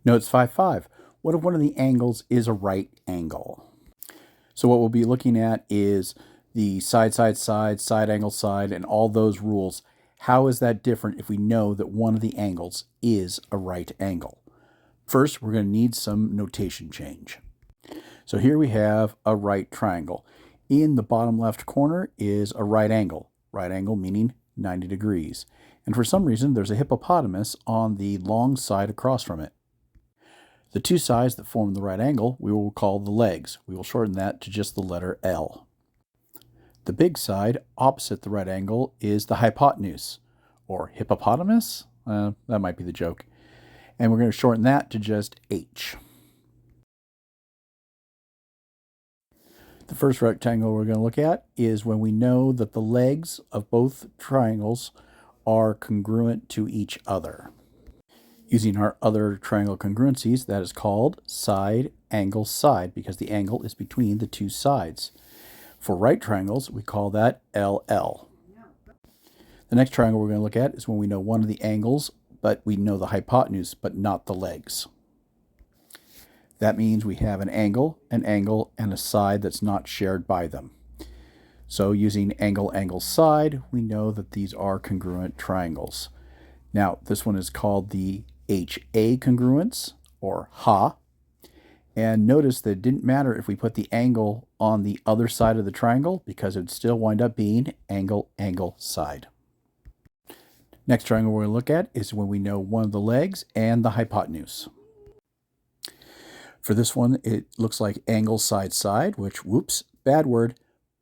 Notes 5.5. What if one of the angles is a right angle? So what we'll be looking at is the side, side angle, side, and all those rules. How is that different if we know that one of the angles is a right angle? First, we're going to need some notation change. So here we have a right triangle. In the bottom left corner is a right angle. Right angle meaning 90 degrees. And for some reason, there's a hippopotamus on the long side across from it. The two sides that form the right angle we will call the legs. We will shorten that to just the letter L. The big side opposite the right angle is the hypotenuse, or hippopotamus. That might be the joke. And we're going to shorten that to just H. The first rectangle we're going to look at is when we know that the legs of both triangles are congruent to each other. Using our other triangle congruencies, that is called side, angle, side, because the angle is between the two sides. For right triangles, we call that LL. The next triangle we're going to look at is when we know one of the angles, but we know the hypotenuse, but not the legs. That means we have an angle, and a side that's not shared by them. So using angle, angle, side, we know that these are congruent triangles. Now, this one is called the HA congruence, or HA. And notice that it didn't matter if we put the angle on the other side of the triangle, because it would still wind up being angle, angle, side. Next triangle we're going to look at is when we know one of the legs and the hypotenuse. For this one, it looks like angle, side, side, which, whoops, bad word.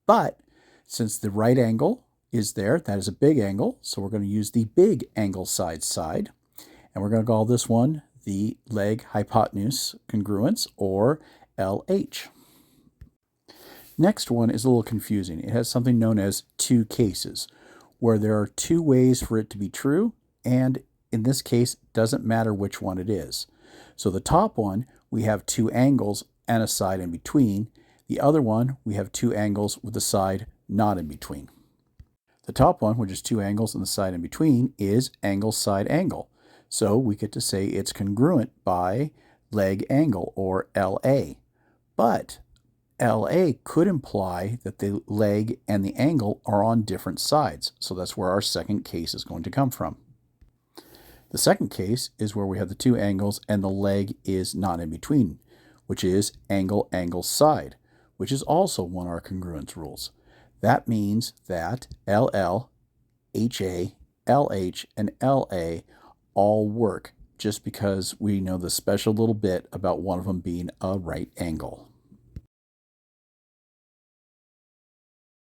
But since the right angle is there, that is a big angle, so we're going to use the big angle, side, side. And we're going to call this one the leg hypotenuse congruence, or LH. Next one is a little confusing. It has something known as two cases, where there are two ways for it to be true, and in this case, it doesn't matter which one it is. So the top one, we have two angles and a side in between. The other one, we have two angles with a side not in between. The top one, which is two angles and the side in between, is angle, side, angle. So we get to say it's congruent by leg angle, or LA. But LA could imply that the leg and the angle are on different sides. So that's where our second case is going to come from. The second case is where we have the two angles and the leg is not in between, which is angle, angle, side, which is also one of our congruence rules. That means that LL, HA, LH, and LA all work just because we know the special little bit about one of them being a right angle.